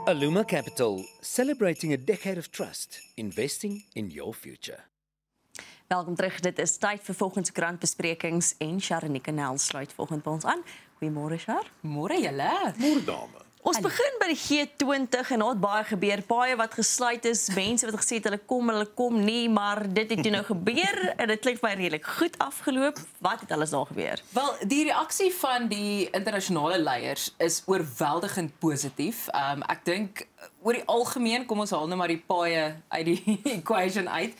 Aluma Capital, celebrating a decade of trust, investing in your future. Welkom terug, dit is tyd vir volgende krantbesprekings en Sharonika Nel sluit volgende by ons aan. Goeiemôre Shar. Môre julle. Môre dame. Ons begin by die G20 en daar het baie gebeur, paaie wat gesluit is, mense wat gesê het hulle kom nie, maar dit het toe nou gebeur en dit klink vir my redelik goed afgeloop. Wat het alles daar gebeur? Wel, die reaksie van die internasionale leiers is oorweldigend positief. Ek dink oor die algemeen, kom ons haal nou maar die paaie uit die equation uit,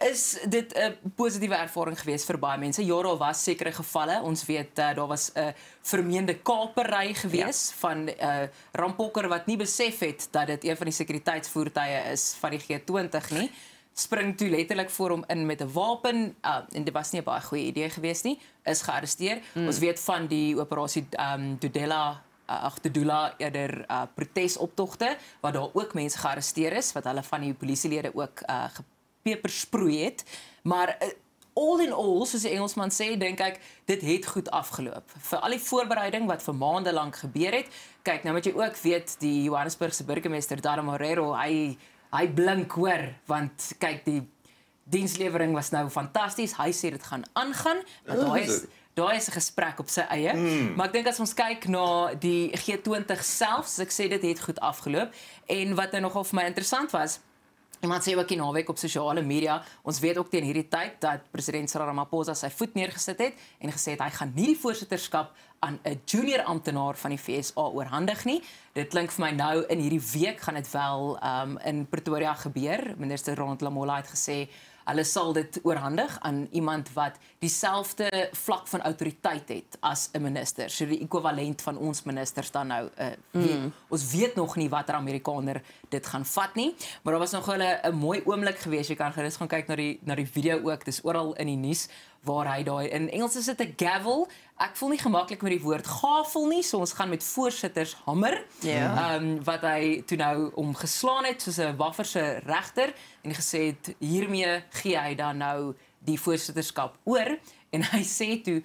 is dit 'n positiewe ervaring geweest vir baie mense. Ja, daar was sekere gevalle. Ons weet daar was 'n vermeende kapery geweest van 'n rampokker wat nie besef het dat dit een van die sekuriteitsvoertuie is van die G20 nie. Spring toe letterlik voor hom in met 'n wapen en dit was nie 'n baie goeie idee geweest nie. Is gearresteer. Ons weet van die operasie Dudula eerder protesoptogte waar daar ook mense gearresteer is wat hulle van die polisielede ook pepersproei het, maar all in all, soos die Engelsman sê, dink ek, dit het goed afgeloop. Vir al die voorbereiding wat vir maande lank gebeur het, kyk, nou moet jy ook weet, die Johannesburgse burgemeester, Darren Morero, hy blink hoor, want kyk, die dienslewering was nou fantasties, hy sê dit gaan aangaan, want daar is 'n gesprek op sy eie, maar ek dink as ons kyk na die G20 self, soos ek sê, dit het goed afgeloop, en wat nou nogal vir my interessant was, iemand sê ook die naweek op sosiale media, ons weet ook teen hierdie tyd dat president Cyril Ramaphosa sy voet neergesit het en gesê het hy gaan nie die voorsitterskap aan 'n junior amptenaar van die FSA oorhandig nie. Dit klink vir my nou in hierdie week gaan dit wel in Pretoria gebeur. Minister Ronald Lamola het gesê hulle sal dit oorhandig aan iemand wat dieselfde vlak van autoriteit het as 'n minister. So die ekwivalent van ons ministers dan nou. Ons weet nog nie watter Amerikaner dit gaan vat nie, maar daar was nog 'n mooi oomblik geweest. Jy kan gerus gaan kyk na die video ook. Dis oral in die nuus waar hy daai in Engels is dit 'n gavel. Ek voel nie gemaklik met die woord gavel nie, so ons gaan met voorsitters hamer. Wat hy toe nou omgeslaan het soos 'n wafferse regter en gesê het hiermee gee hy dan nou die voorsitterskap oor en hy sê toe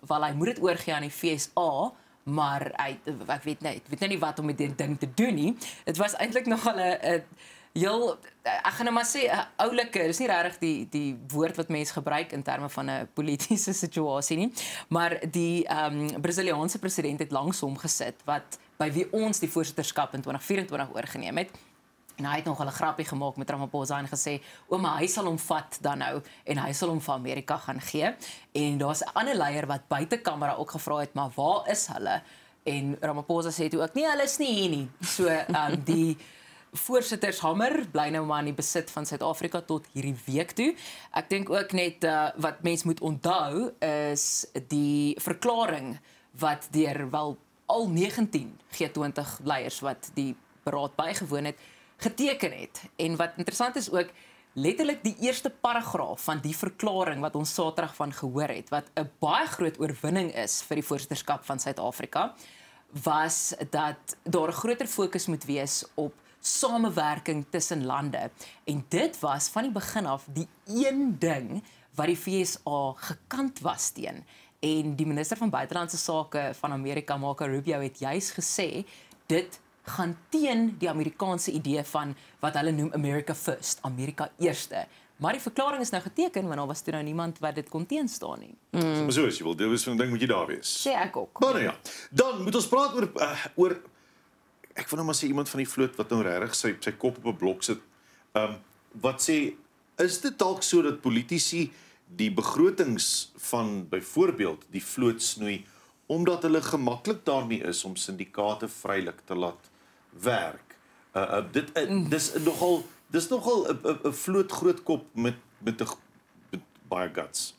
wel hy moet dit oorgee aan die FSA, maar ek weet nie wat om met dit ding te doen nie. Dit was eintlik nogal 'n heel, ek gaan nou maar sê, 'n oulike, dis nie regtig die woord wat mense gebruik in terme van 'n politiese situasie nie, maar die Brasiliaanse president het langs hom gesit, by wie ons die voorsitterskap in 2024 oorgeneem het. En hy het nog 'n grappie gemaak met Ramaphosa en gesê, maar hy sal hom vat dan nou, en hy sal hom vir Amerika gaan gee. En daar's 'n ander leier wat buite kamera ook gevra het, maar waar is hulle? En Ramaphosa sê toe ook, nee, hulle is nie hier nie. So, die voorsittershamer bly nou maar in die besit van Suid-Afrika tot hierdie week toe. Ek dink ook net wat mens moet onthou is die verklaring wat deur wel al 19 G20 leiers wat die beraad bygewoon het, geteken het. En wat interessant is ook, letterlik die eerste paragraaf van die verklaring wat ons Saterdag van gehoor het, wat 'n baie groot oorwinning is vir die voorsitterskap van Suid-Afrika, was dat daar 'n groter fokus moet wees op samewerking tussen lande. En dit was van die begin af die een ding wat die FSA gekant was teen. En die minister van buitelandse sake van Amerika, Marco Rubio, het juis gesê dit gaan teen die Amerikaanse idee van wat hulle noem America First, Amerika eerste. Maar die verklaring is nou geteken, want daar was toe nou niemand wat dit kon teenstaan nie. Maar so as jy wil, dit is 'n ding moet jy daar wees. Sê ek ook. Maar nou ja, dan moet ons praat oor ek wil nou maar sê iemand van die vloot wat nou regtig sy kop op 'n blok sit. Wat sê, is dit dalk so dat politici die begrotings van byvoorbeeld die vloot snoei omdat hulle gemaklik daarmee is om syndikaate vrylik te laat werk? Dis nogal 'n vloot groot kop met baie guts.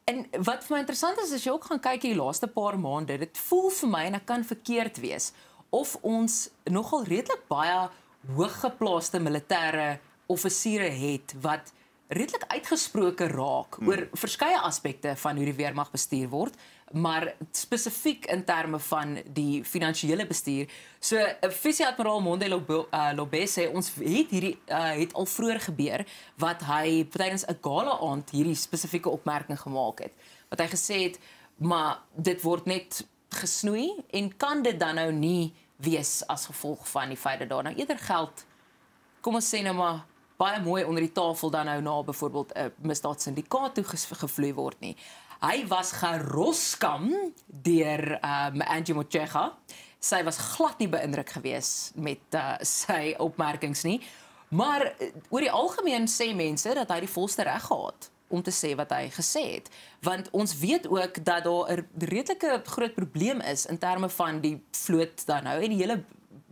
En wat vir my interessant is, as jy ook gaan kyk die laaste paar maande, dit voel vir my, en ek kan verkeerd wees, of ons nogal redelik baie hooggeplaaste militêre offisiere het wat redelik uitgesproke raak oor verskeie aspekte van hoe die weermag bestuur word, maar spesifiek in terme van die finansiële bestuur. So, Vice-admiraal Monde Lobbe sê, ons het al vroeër gebeur, wat hy tydens 'n gala aand hierdie spesifieke opmerking gemaak het. Wat hy gesê het, maar dit word net gesnoei, en kan dit dan nou nie wees as gevolg van die feit dat daar nou eerder geld, kom ons sê nou maar, baie mooi onder die tafel dan nou na byvoorbeeld 'n misdaadsyndikaat toe gevloei word nie. Hy was geroskam deur Angie Motshekga. Sy was glad nie beïndruk gewees met sy opmerkings nie. Maar oor die algemeen sê mense dat hy die volste reg gehad om te sê wat hy gesê het. Want ons weet ook dat daar 'n redelike groot probleem is in terme van die vloot dan nou en die hele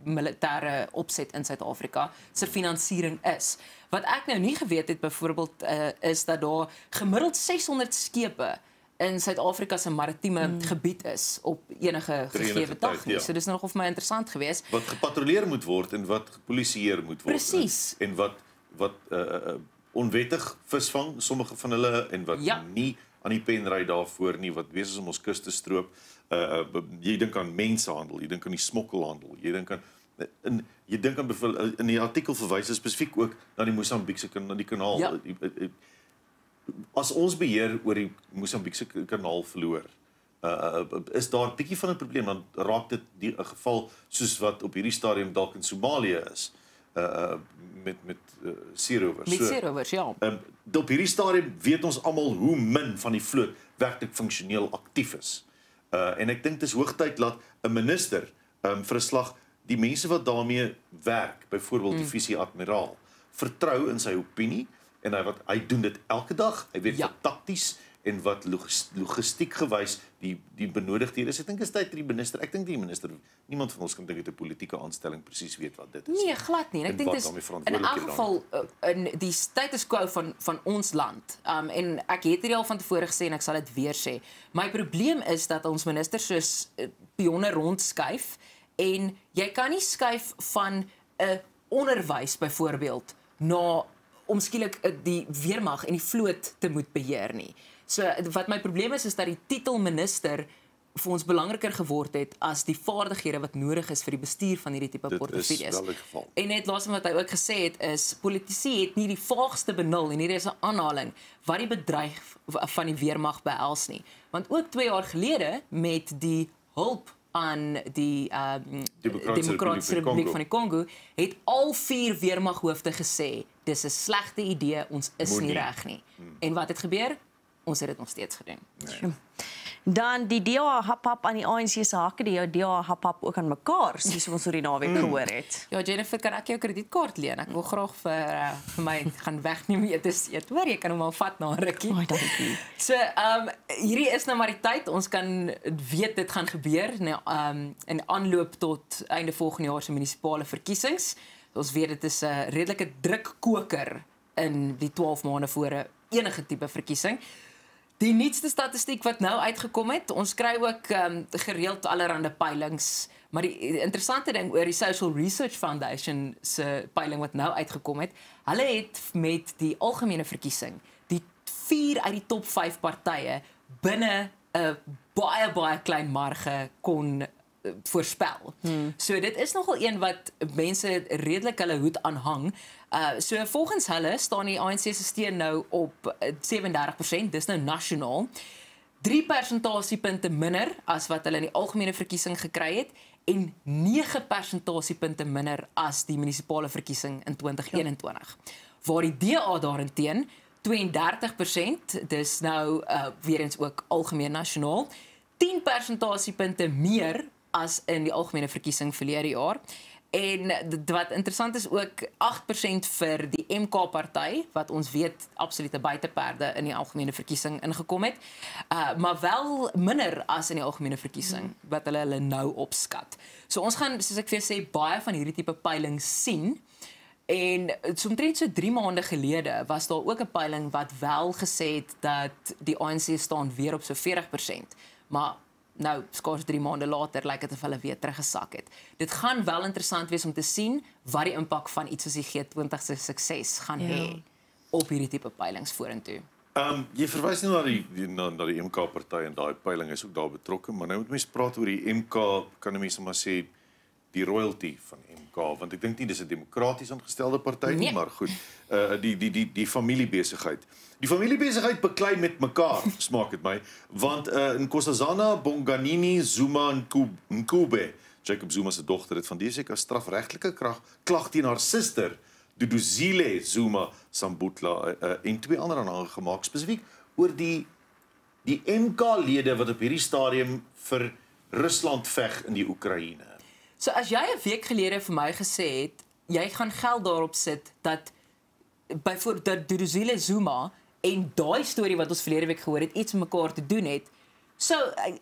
militêre opset in Suid-Afrika se finansiering is. Wat ek nou nie geweet het byvoorbeeld is dat daar gemiddeld 600 skepe in Suid-Afrika se maritieme gebied is op enige gegee dag nie. So dis nog of my interessant geweest. Wat gepatrolleer moet word en wat gepolisieer moet word. Presies. En wat onwettig visvang, sommige van hulle en wat nie aan die pen ry daarvoor nie, wat besig is om ons kus te stroop. Jy dink aan mensenhandel, jy dink aan die smokkelhandel, jy dink aan in die artikel verwys spesifiek ook na die Mosambiekse kanaal. Ja. As ons beheer oor die Mosambiekse kanaal verloor, is daar 'n bietjie van 'n probleem, dan raak dit 'n geval soos wat op hierdie stadium dalk in Somalië is, met seerovers. Met seerovers, ja. Op hierdie stadium weet ons almal hoe min van die vloot werklik funksioneel aktief is. En ek dink dis hoogtyd dat 'n minister vir 'n slag die mense wat daarmee werk, byvoorbeeld die visie-admiraal, vertrou in sy opinie en hy doen dit elke dag. Hy weet wat takties en wat logistiek gewys die benodigdhede is. Ek dink is tyd vir die minister. Ek dink die minister, niemand van ons kan dink dit 'n politieke aanstelling presies weet wat dit is. Nee, glad nie. Ek dink dis in elk geval in die status quo van ons land. En ek het hier al van tevore gesê en ek sal dit weer sê. My probleem is dat ons minister soos pionne rondskuif en jy kan nie skuif van 'n onderwys byvoorbeeld na om skielik die weermag en die vloot te moet beheer nie. So wat my probleem is dat die titel minister vir ons belangriker geword het as die vaardighede wat nodig is vir die bestuur van hierdie tipe portefeuilles. Dit is wel die geval. En net laasens wat hy ook gesê het is politici het nie die vaagste benul en hier is 'n aanhaling wat die bedryf van die weermag behels nie. Want ook 2 jaar gelede met die hulp aan die Demokratiese Republiek van die Kongo het al 4 weermaghoofde gesê dis 'n slegte idee, ons is nie reg nie. En wat het gebeur? Ons het dit nog steeds gedoen. Nee. Dan die DA hap aan die ANC se hakke, die DA hap ook aan mekaar, soos ons oor die naweek gehoor het. Ja, Jennifer, kan ek jou kredietkaart leen? Ek wil graag vir my gaan wegneem eet. Hoor, jy kan hom al vat na 'n rukkie. Oh, dankie. So, hierdie is nou maar die tyd. Ons kan weet dit gaan gebeur in aanloop tot einde volgende jaar se munisipale verkiesings. Ons weet dit is 'n redelike drukkoker in die 12 maande voor enige tipe verkiesing. Die nuutste statistiek wat nou uitgekom het, ons kry ook gereeld allerhande peilings, maar die interessante ding oor die Social Research Foundation se peiling wat nou uitgekom het, hulle het met die algemene verkiesing die 4 uit die top 5 partye binne 'n baie klein marge kon voorspel. So dit is nogal een wat mense redelik hulle hoed aanhang. So volgens hulle staan die ANC se steun nou op 37%, dis nou nasionaal. 3 persentasiepunte minder as wat hulle in die algemene verkiesing gekry het en 9 persentasiepunte minder as die munisipale verkiesing in 2021. Waar die DA daarteen 32%, dis nou weer eens ook algemeen nasionaal, 10 persentasiepunte meer as in die algemene verkiesing verlede jaar. En wat interessant is ook 8% vir die MK party wat ons weet absolute buiteperde in die algemene verkiesing ingekom het, maar wel minder as in die algemene verkiesing wat hulle nou opskat. So ons gaan, soos ek vir sê, baie van hierdie tipe peilings sien. En omtrent so 3 maande gelede was daar ook 'n peiling wat wel gesê het dat die ANC staan weer op so 40%, maar nou, skaars 3 maande later lyk dit of hulle weer teruggesak het. Dit gaan wel interessant wees om te sien wat die impak van iets soos die G20 se sukses gaan hê op hierdie tipe peilings vorentoe. Jy verwys nou na die MK party en daai peiling is ook daar betrokke, maar nou moet mense praat oor die MK, kan mense maar sê die royalty van MK, want ek dink nie dis 'n demokraties aangestelde party nie, maar goed, die familiebesigheid. Die familiebesigheid beklei met mekaar, smaak dit my, want in Nkosazana, Bonganini, Zuma en Nkube Jacob Zuma se dogter het van dese week 'n strafregtelike klag teen haar suster, Duduzile Zuma Sambutla, en 2 ander aanhange gemaak, spesifiek oor die MK-lede wat op hierdie stadium vir Rusland veg in die Oekraïne. So as jy 'n week gelede vir my gesê het, jy gaan geld daarop sit dat byvoorbeeld dat Duduzile Zuma en daai storie wat ons verlede week gehoor het iets met mekaar te doen het, so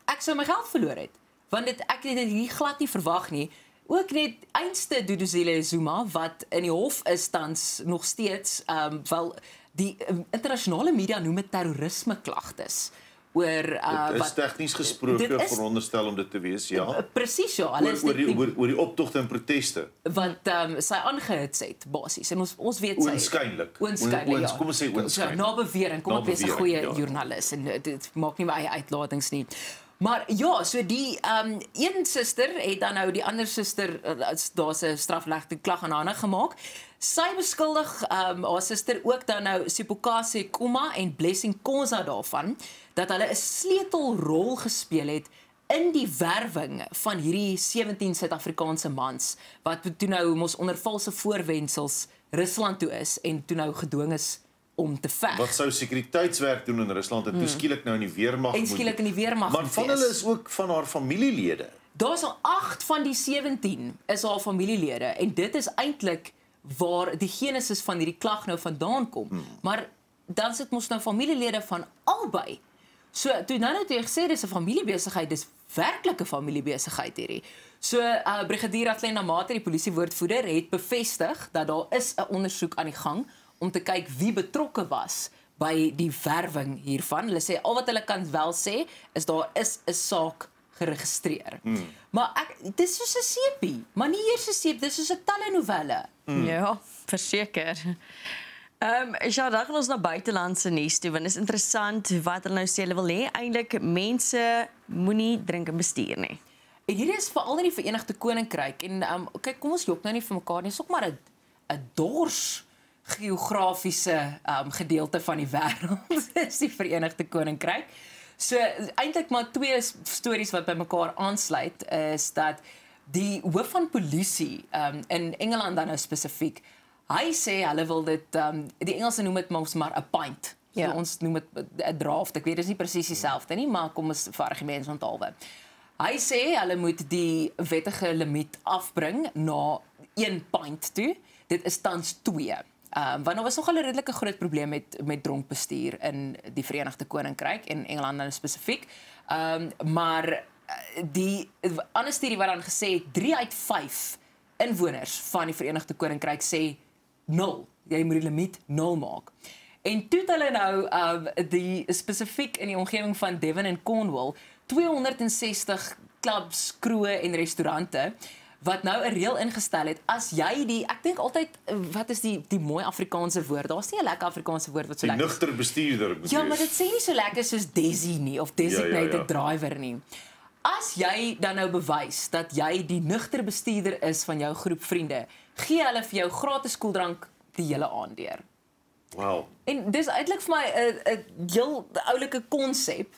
ek sou my geld verloor het. Want ek het dit hier glad nie verwag nie. Ook net einste Duduzile Zuma wat in die hof is tans nog steeds wel die internasionale media noem dit terrorisme klagtes oor Dit is tegnies gesproke veronderstel om dit te wees, ja. Presies ja, hulle is oor die optogte en proteste. Want sy aangehits het basies en ons weet sy Oënskynlik. ja. Kom ons sê oënskynlik. Na bewering, kom ek wees 'n goeie joernalis en dit maak nie my eie uitlatings nie. Maar ja, so die een suster het dan nou die ander suster daar's 'n strafregtelike klag aan haar gemaak. Sy beskuldig haar suster ook dan nou Sipokase Kuma en Blessing Koza daarvan dat hulle 'n sleutelrol gespeel het in die werwing van hierdie 17 Suid-Afrikaanse mans wat toe nou mos onder valse voorwendsels Rusland toe is en toe nou gedwing is om te veg. Wat sou sekuriteitswerk doen in Rusland en toe skielik nou in die weermag En skielik in die weermag. Maar van hulle is ook van haar familielede. Daar's al 8 van die 17 is haar familielede en dit is eintlik waar die genesis van hierdie klag nou vandaan kom. Maar dan sit mos nou familielede van albei. So toe nou net jy gesê dis 'n familiebesigheid, dis werklik 'n familiebesigheid hierdie. So Brigadier Atlena Mate, die polisiewoordvoerder, het bevestig dat daar is 'n ondersoek aan die gang om te kyk wie betrokke was by die werwing hiervan. Hulle sê al wat hulle kan wel sê is daar is 'n saak geregistreer. Maar dis soos 'n seepie, maar nie eers 'n seep, dis soos 'n telenovelle. Ja, verseker. Ja, dan gaan ons na buitelandse nuus toe, want dit is interessant wat hulle nou sê. Hulle wil hê eintlik mense moenie drink en bestuur nie. En hierdie is veral in die Verenigde Koninkryk en kyk, kom ons jok nou nie vir mekaar nie, dis ook maar 'n dors geografiese gedeelte van die wêreld is die Verenigde Koninkryk. So eintlik maar 2 stories wat by mekaar aansluit is dat die hoof van polisie in Engeland dan nou spesifiek, hy sê hulle wil dit die Engelse noem dit maar 'n pint. Ja. So ons noem dit 'n draft. Ek weet dis nie presies dieselfde nie, maar kom ons vir argumente onthaalwe. Hy sê hulle moet die wettige limiet afbring na 1 pint toe. Dit is tans 2. Want daar was nogal 'n redelike groot probleem met dronk bestuur in die Verenigde Koninkryk en Engeland nou spesifiek. Maar die ander studie wat dan gesê het 3 uit 5 inwoners van die Verenigde Koninkryk sê 0. Jy moet die limiet 0 maak. En toe het hulle nou die spesifiek in die omgewing van Devon en Cornwall 260 clubs, kroë en restaurante wat nou 'n reël ingestel het as jy ek dink altyd wat is die mooi Afrikaanse woord? Daar's nie 'n lekker Afrikaanse woord wat so lekker is. Die nugter bestuurder moet Ja, wees. maar dit sê nie so lekker soos desi nie of designated Ja. driver nie. As jy dan nou bewys dat jy die nugter bestuurder is van jou groep vriende, gee hulle vir jou gratis koeldrank die hele aand deur. Wow. En dis eintlik vir my 'n heel oulike konsep,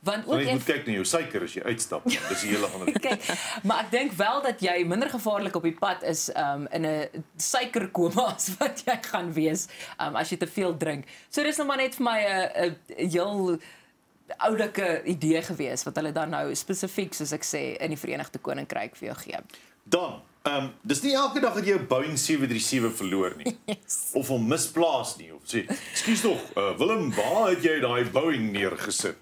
want ook Jy moet kyk na jou suiker as jy uitstap. Dis 'n hele ander. Kyk, maar ek dink wel dat jy minder gevaarlik op die pad is in 'n suikerkoma as wat jy gaan wees as jy te veel drink. So dis nou maar net vir my 'n heel oulike idee gewees wat hulle dan nou spesifiek soos ek sê in die Verenigde Koninkryk vir jou gee. Dan, dis nie elke dag dat jy 'n Boeing 737 verloor nie. Yes. Of hom misplaas nie of sê, "Ekskuus tog, Willem, waar het jy daai Boeing neergesit?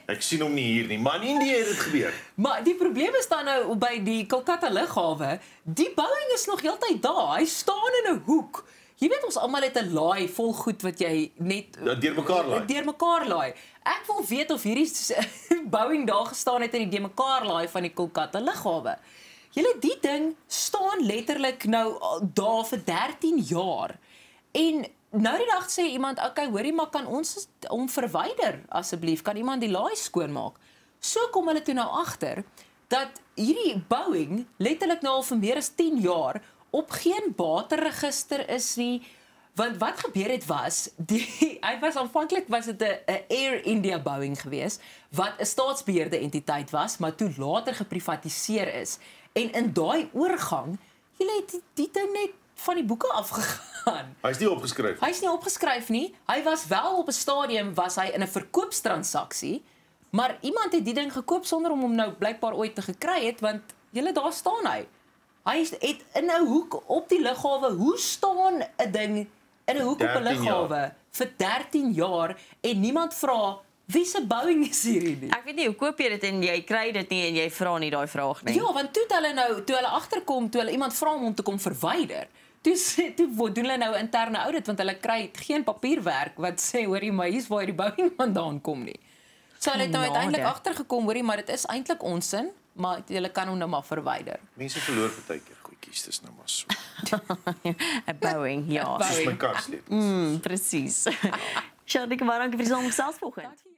Ek sien hom nie hier nie." Maar in Indië het dit gebeur. Maar die probleem is dan nou by die Kolkata lughawe, die Boeing is nog heeltyd daar. Hy staan in 'n hoek. Jy weet ons almal het 'n laai vol goed wat jy net deurmekaar laai. Ek wil weet of hierdie Boeing daar gestaan het in die deurmekaar laai van die Kolkata lughawe. Julle die ding staan letterlik nou daar vir 13 jaar. En nou die dag sê iemand, "Okay, hoorie, maar kan ons hom verwyder asseblief? Kan iemand die laai skoonmaak?" So kom hulle toe nou agter dat hierdie Boeing letterlik nou al vir meer as 10 jaar op geen bateregister is nie. Want wat gebeur het was, aanvanklik was dit 'n Air India Boeing gewees, wat 'n staatsbeheerde entiteit was, maar toe later geprivatiseer is. En in daai oorgang, julle het die ding net van die boeke afgegaan. Hy's nie opgeskryf. Hy's nie opgeskryf nie. Hy was wel op 'n stadium was hy in 'n verkoopstransaksie, maar iemand het die ding gekoop sonder om hom nou blykbaar ooit te gekry het, want julle daar staan hy. Hy het in 'n hoek op die lughawe. Hoe staan 'n ding in 'n hoek op 'n 13 lughawe vir 13 jaar en niemand vra wie se Boeing is hierdie nie? Ek weet nie hoe koop jy dit en jy kry dit nie en jy vra nie daai vraag nie. Ja, want toe hulle agterkom, toe hulle iemand vra om te kom verwyder. Toe doen hulle nou interne audit want hulle kry geen papierwerk wat sê hoorie maar hier's waar die Boeing vandaan kom nie. So hulle het nou uiteindelik agtergekom hoorie maar dit is eintlik onsin, maar jy kan hom nou maar verwyder. Mense verloor baie keer goedjies, dis nou maar so. 'n Boeing, ja. Boeing. Dis my kar steeds. Presies. Sjoe, dankie vir die saamgesels vanoggend.